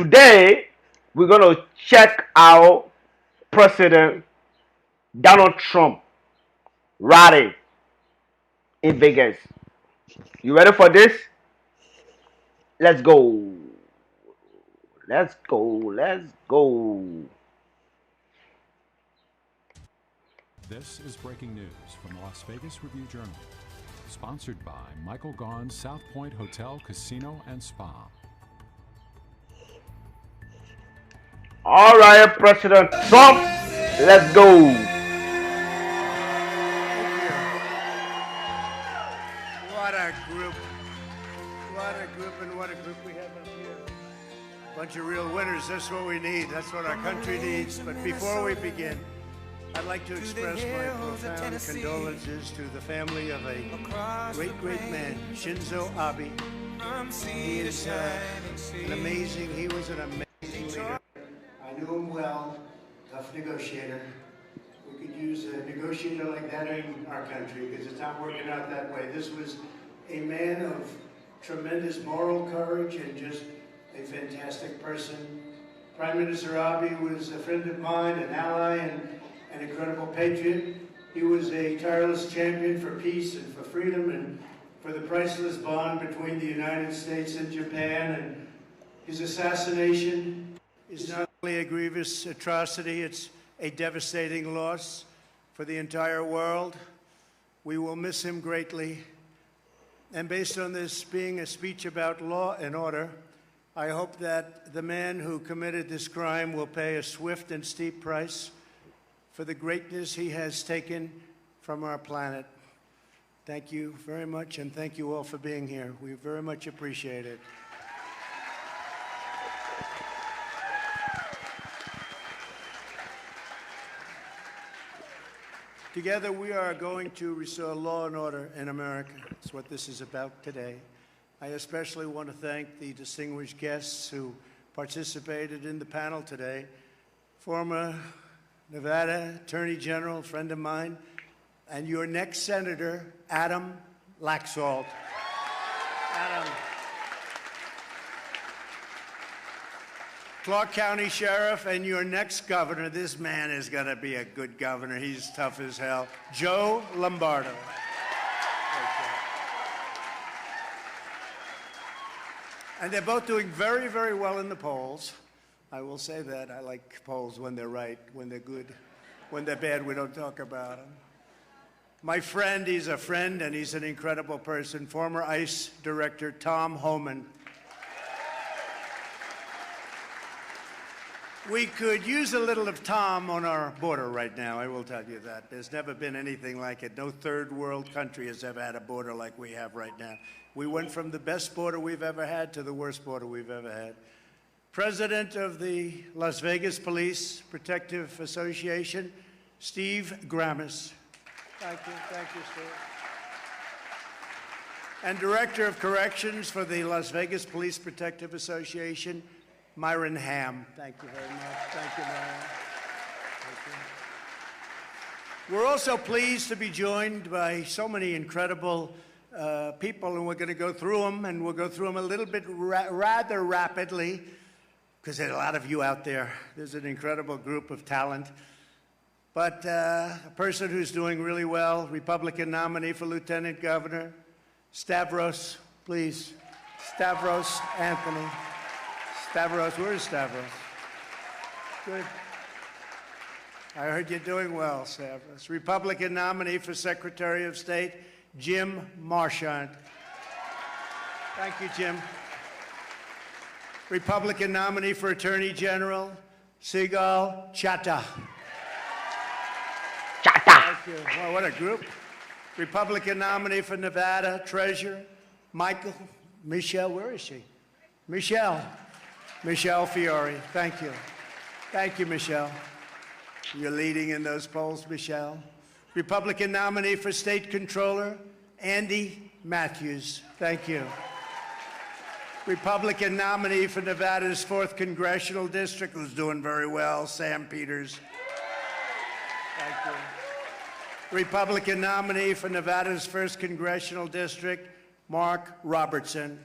Today, we're going to check out President Donald Trump rally in Vegas. You ready for this? Let's go. Let's go. Let's go. This is breaking news from the Las Vegas Review-Journal, sponsored by Michael Gaughan's South Point Hotel, Casino, and Spa. All right, President Trump, let's go. What a group. What a group and what a group we have up here. Bunch of real winners. That's what we need. That's what our country needs. But before we begin, I'd like to express my profound condolences to the family of a great, great man, Shinzo Abe. He is he was an amazing leader. I knew him well, tough negotiator. We could use a negotiator like that in our country because it's not working out that way. This was a man of tremendous moral courage and just a fantastic person. Prime Minister Abe was a friend of mine, an ally, and an incredible patriot. He was a tireless champion for peace and for freedom and for the priceless bond between the United States and Japan. And his assassination is not only a grievous atrocity, it's a devastating loss for the entire world. We will miss him greatly. And based on this being a speech about law and order, I hope that the man who committed this crime will pay a swift and steep price for the greatness he has taken from our planet. Thank you very much, and thank you all for being here. We very much appreciate it. Together, we are going to restore law and order in America. That's what this is about today. I especially want to thank the distinguished guests who participated in the panel today. Former Nevada Attorney General, friend of mine, and your next Senator, Adam Laxalt. Adam. Clark County Sheriff, and your next governor. This man is going to be a good governor. He's tough as hell. Joe Lombardo. And they're both doing very, very well in the polls. I will say that. I like polls when they're right, when they're good. When they're bad, we don't talk about them. My friend, he's a friend, and he's an incredible person, former ICE Director Tom Homan. We could use a little of Tom on our border right now, I will tell you that. There's never been anything like it. No third world country has ever had a border like we have right now. We went from the best border we've ever had to the worst border we've ever had. President of the Las Vegas Police Protective Association, Steve Grammis. Thank you, Steve. And Director of Corrections for the Las Vegas Police Protective Association, Myron Ham. Thank you very much. Thank you, Myron. Thank you. We're also pleased to be joined by so many incredible people, and we're going to go through them, and we'll go through them a little bit rather rapidly, because there's a lot of you out there. There's an incredible group of talent. But a person who's doing really well, Republican nominee for Lieutenant Governor, Stavros, please. Stavros Anthony. Stavros, where is Stavros? Good. I heard you're doing well, Stavros. Republican nominee for Secretary of State, Jim Marchant. Thank you, Jim. Republican nominee for Attorney General, Sigal Chattah. Thank you. Well, what a group. Republican nominee for Nevada Treasurer, Michelle, where is she? Michelle Fiore. Thank you. Thank you, Michelle. You're leading in those polls, Michelle. Republican nominee for State Controller, Andy Matthews. Thank you. Republican nominee for Nevada's 4th Congressional District, who's doing very well, Sam Peters. Thank you. Republican nominee for Nevada's 1st Congressional District, Mark Robertson.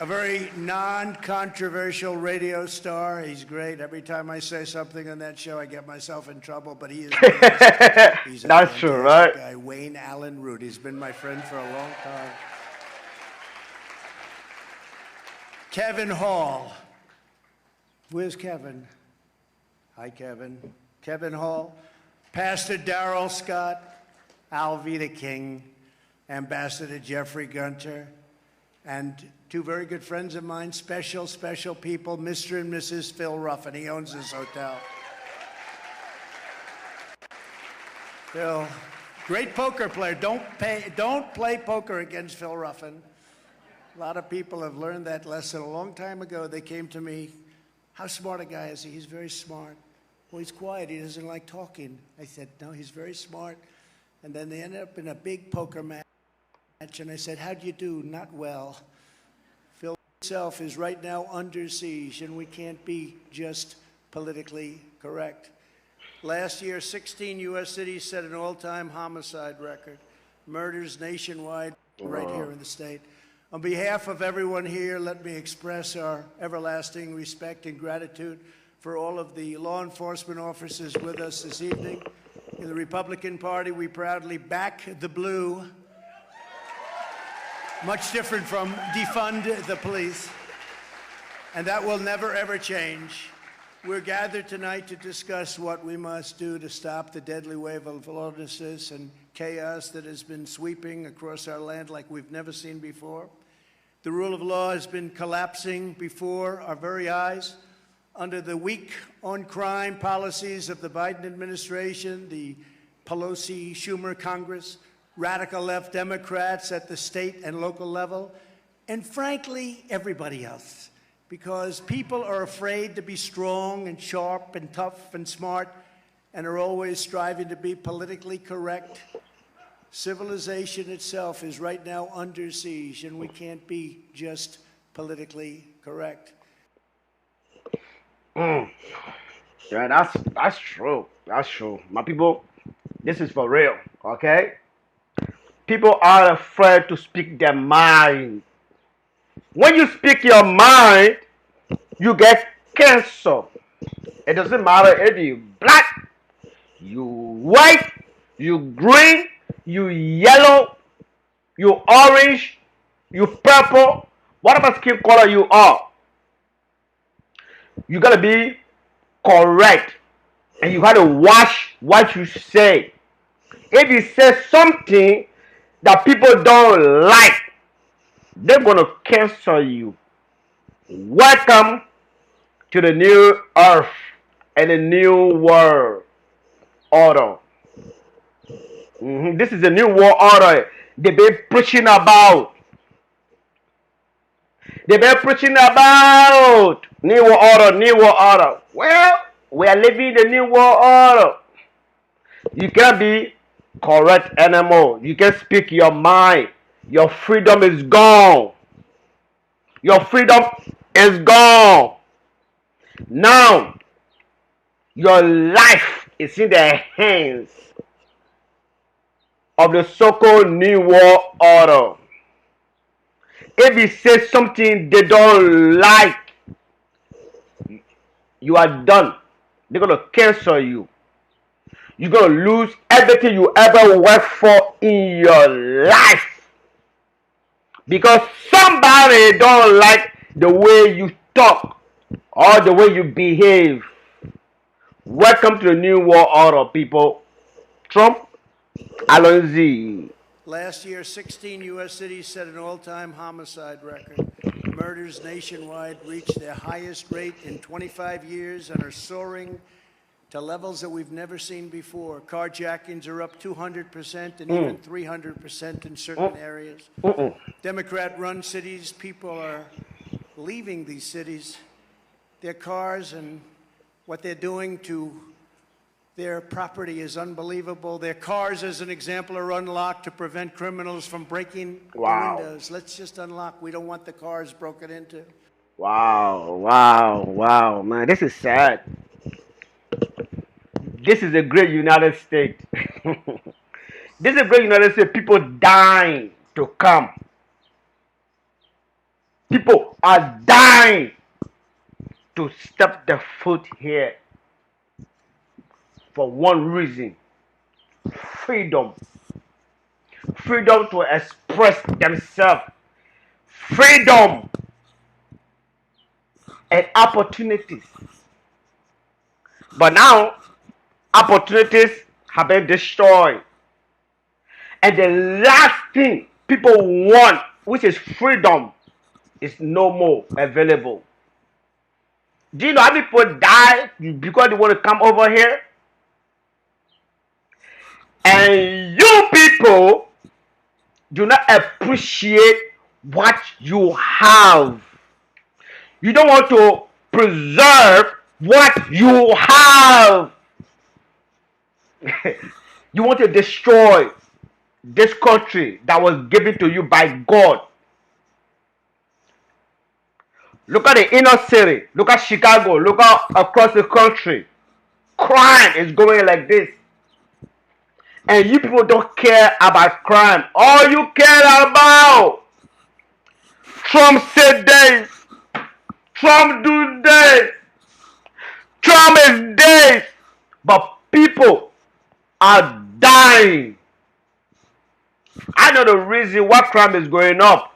a very non-controversial radio star. He's great. Every time I say something on that show, I get myself in trouble, but he is nice. He's a That's true, right? guy. Wayne Allen Root. He's been my friend for a long time. Kevin Hall. Where's Kevin? Hi, Kevin. Kevin Hall. Pastor Darrell Scott. Alveda King. Ambassador Jeffrey Gunter. And two very good friends of mine, special people, Mr. and Mrs. Phil Ruffin. He owns this hotel. Phil, great poker player. Don't play poker against Phil Ruffin. A lot of people have learned that lesson a long time ago. They came to me, how smart a guy is he? He's very smart. Well, he's quiet. He doesn't like talking. I said, no, he's very smart. And then they ended up in a big poker match. And I said, how'd you do? Not well. Phil himself is right now under siege, and we can't be just politically correct. Last year, 16 U.S. cities set an all-time homicide record. Murders nationwide, right here in the state. On behalf of everyone here, let me express our everlasting respect and gratitude for all of the law enforcement officers with us this evening. In the Republican Party, we proudly back the blue. Much different from defund the police. And that will never, ever change. We're gathered tonight to discuss what we must do to stop the deadly wave of lawlessness and chaos that has been sweeping across our land like we've never seen before. The rule of law has been collapsing before our very eyes under the weak on crime policies of the Biden administration, the Pelosi-Schumer Congress, radical left Democrats at the state and local level, and frankly, everybody else. Because people are afraid to be strong and sharp and tough and smart and are always striving to be politically correct. Civilization itself is right now under siege, and we can't be just politically correct. Yeah, that's true. That's true. My people, this is for real, okay? People are afraid to speak their mind. When you speak your mind, you get cancer. It doesn't matter if you're black, you white, you green, you yellow, you orange, you purple, whatever skin color you are. You gotta be correct, and you gotta watch what you say. If you say something that people don't like, they're gonna cancel you. Welcome to the new earth and the new world order. This is the new world order they've been preaching about. They've been preaching about new world order, new world order. Well, we are living the new world order. You can't be correct anymore. You can speak your mind. Your freedom is gone. Your freedom is gone. Now, your life is in the hands of the so-called New World Order. If you say something they don't like, you are done. They're going to cancel you. You're going to lose everything you ever worked for in your life. Because somebody don't like the way you talk or the way you behave. Welcome to the New World Order, people. Trump, Alonzi. Last year, 16 U.S. cities set an all-time homicide record. Murders nationwide reached their highest rate in 25 years and are soaring to levels that we've never seen before. Carjackings are up 200% and even 300% in certain areas. Democrat-run cities, people are leaving these cities, their cars, and what they're doing to their property is unbelievable. Their cars, as an example, are unlocked to prevent criminals from breaking the windows. Let's just unlock. We don't want the cars broken into. Wow, man. This is sad. This is a great United States. This is a great United States. People dying to come. People are dying to step their foot here for one reason: freedom. Freedom to express themselves. Freedom and opportunities. But now, opportunities have been destroyed. And the last thing people want, which is freedom, is no more available. Do you know how many people die because they want to come over here? And you people do not appreciate what you have. You don't want to preserve what you have. You want to destroy this country that was given to you by God. Look at the inner city. Look at Chicago. Look at across the country. Crime is going like this. And you people don't care about crime. All you care about, Trump said this. Trump do this. Trump is this. But people are dying. I know the reason why crime is going up.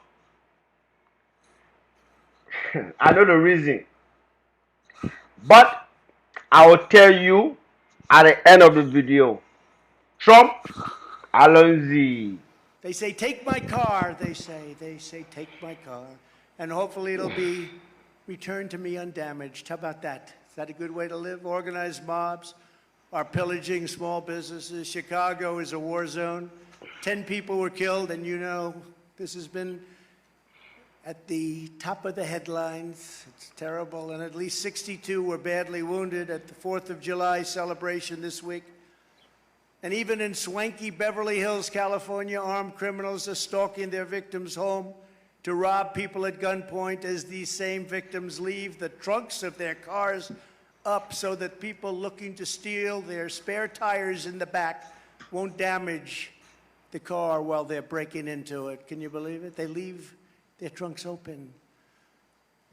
I know the reason. But I will tell you at the end of the video. Trump, Alonzi. They say, take my car, they say, take my car. And hopefully it'll be returned to me undamaged. How about that? Is that a good way to live? Organized mobs are pillaging small businesses. Chicago is a war zone. 10 people were killed, and you know this has been at the top of the headlines. It's terrible. And at least 62 were badly wounded at the 4th of July celebration this week. And even in swanky Beverly Hills, California, armed criminals are stalking their victims' home to rob people at gunpoint as these same victims leave the trunks of their cars up so that people looking to steal their spare tires in the back won't damage the car while they're breaking into it. Can you believe it? They leave their trunks open.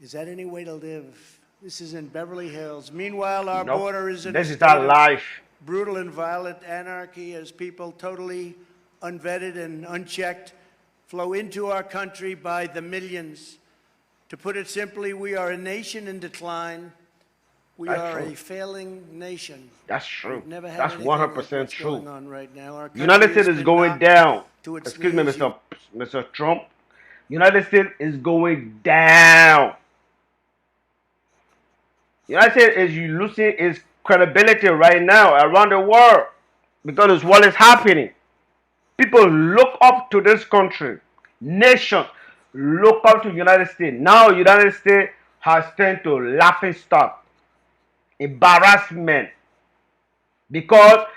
Is that any way to live? This is in Beverly Hills. Meanwhile, our border is in this is our life. Brutal and violent anarchy as people totally unvetted and unchecked flow into our country by the millions. To put it simply, we are a nation in decline. We are a failing nation. That's true. Never had That's 100% true. going on right now. Our United States is going down. Excuse me, knees. Mr. Trump. United States is going down. United States is losing its credibility right now around the world because it's what is happening. People look up to this country. Nations look up to United States. Now United States has turned to laughing stock, embarrassment, because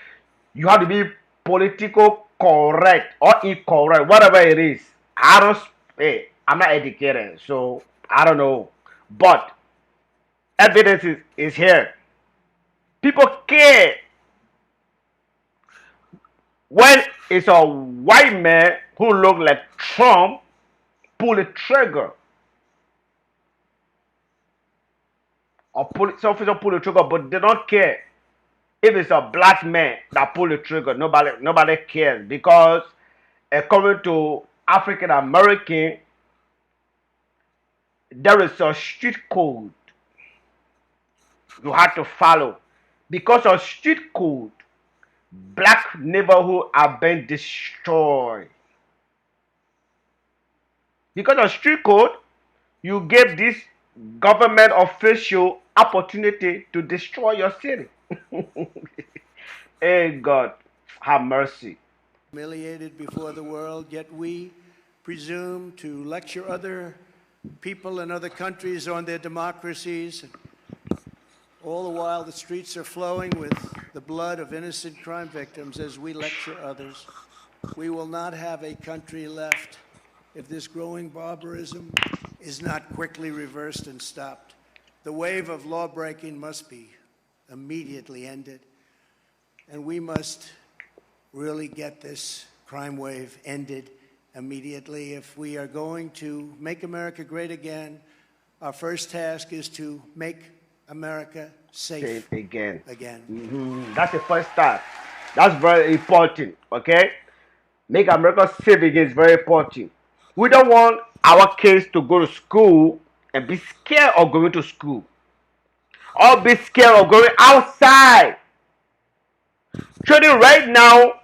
you have to be political correct or incorrect, whatever it is. I'm not educated, so I don't know. But evidence is here. People care when it's a white man who looks like Trump pull the trigger. Or some officers pull the trigger, but they don't care. If it's a black man that pull the trigger, nobody cares, because according to African American, there is a street code you have to follow. Because of street code, black neighborhoods have been destroyed. Because of street code, you give this government official opportunity to destroy your city. Hey God, have mercy. Humiliated before the world, yet we presume to lecture other people in other countries on their democracies. All the while, the streets are flowing with the blood of innocent crime victims as we lecture others. We will not have a country left if this growing barbarism is not quickly reversed and stopped. The wave of lawbreaking must be immediately ended, and we must really get this crime wave ended immediately. If we are going to make America great again, our first task is to make America safe again. again. That's the first step. That's very important, okay? Make America safe again is very important. We don't want our kids to go to school and be scared of going to school, or be scared of going outside. Children right now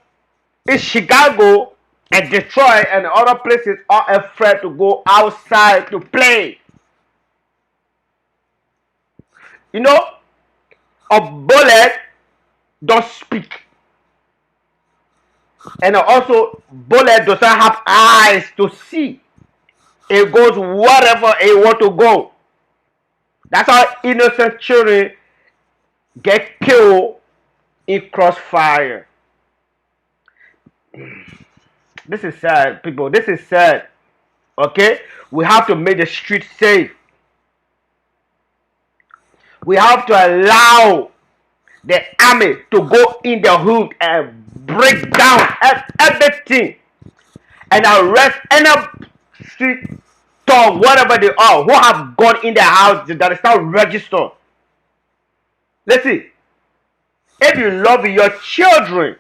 in Chicago and Detroit and other places are afraid to go outside to play. You know, a bullet don't speak. And also, bullet doesn't have eyes to see. It goes wherever it want to go. That's how innocent children get killed in crossfire. This is sad, people. This is sad. Okay? We have to make the street safe. We have to allow the army to go in the hood and break down everything and arrest any street dog, whatever they are, who have gone in the house that is not registered. Listen, if you love your children,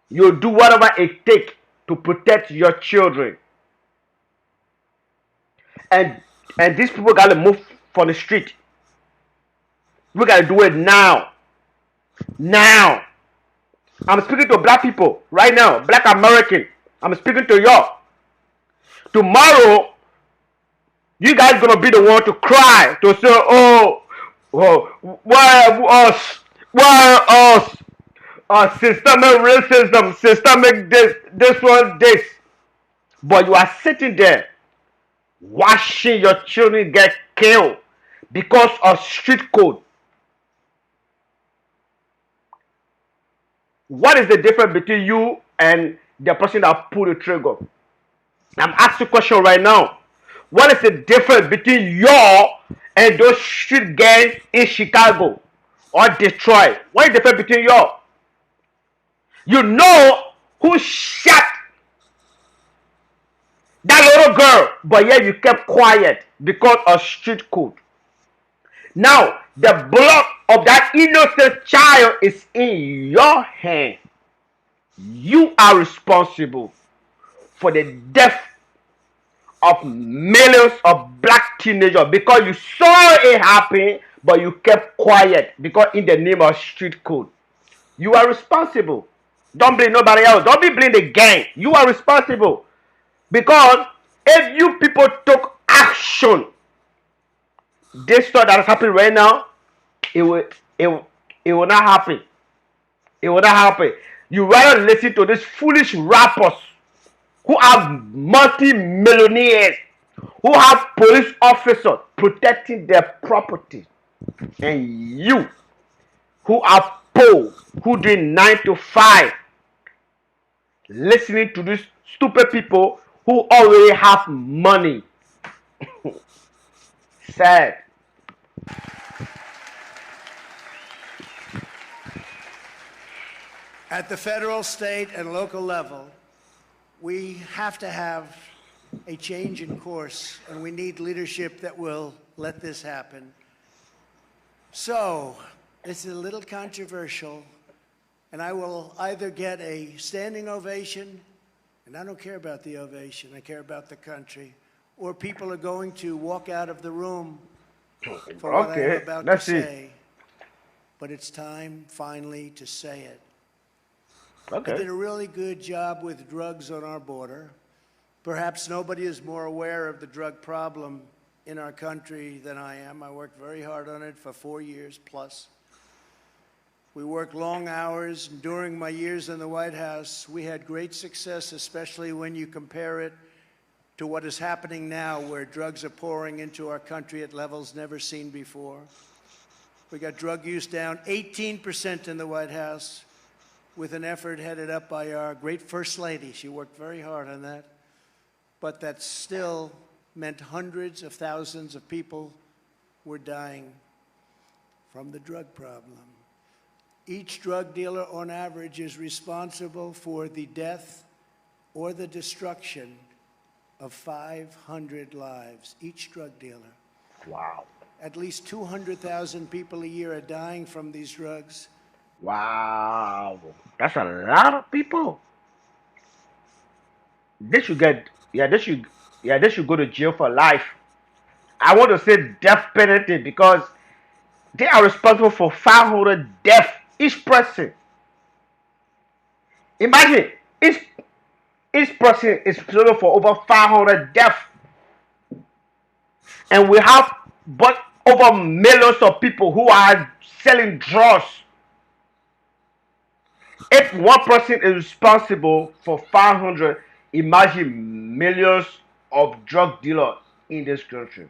you do whatever it takes to protect your children. And these people gotta move from the street. We gotta do it now. Now. I'm speaking to black people right now, black American. I'm speaking to y'all. Tomorrow, you guys gonna be the one to cry, to say, oh, why us? Why us? Systemic racism, systemic this one, this. But you are sitting there watching your children get killed because of street code. What is the difference between you and the person that pulled the trigger? I'm asking a question right now. What is the difference between y'all and those street gangs in Chicago or Detroit? What is the difference between y'all? You know who shot that little girl, but yet you kept quiet because of street code. Now, the blood of that innocent child is in your hand. You are responsible for the death of millions of black teenagers because you saw it happen, but you kept quiet because in the name of street code. You are responsible. Don't blame nobody else. Don't be blaming the gang. You are responsible. Because if you people took action, this stuff that is happening right now, it will not happen. It will not happen. You rather listen to these foolish rappers who have multi-millionaires, who have police officers protecting their property, and you who are poor, who do 9 to 5, listening to these stupid people who already have money. Sad. At the federal, state, and local level, we have to have a change in course, and we need leadership that will let this happen. So, this is a little controversial, and I will either get a standing ovation, and I don't care about the ovation, I care about the country, or people are going to walk out of the room for what I'm about to say. But it's time, finally, to say it. Okay. I did a really good job with drugs on our border. Perhaps nobody is more aware of the drug problem in our country than I am. I worked very hard on it for 4 years plus. We worked long hours. And during my years in the White House, we had great success, especially when you compare it to what is happening now, where drugs are pouring into our country at levels never seen before. We got drug use down 18% in the White House, with an effort headed up by our great First Lady. She worked very hard on that. But that still meant hundreds of thousands of people were dying from the drug problem. Each drug dealer, on average, is responsible for the death or the destruction of 500 lives, each drug dealer. Wow. At least 200,000 people a year are dying from these drugs. Wow. That's a lot of people. They should get, they should go to jail for life. I want to say death penalty because they are responsible for 500 deaths each person. Imagine, each, each person is responsible for over 500 deaths. And we have but over millions of people who are selling drugs. If one person is responsible for 500, imagine millions of drug dealers in this country.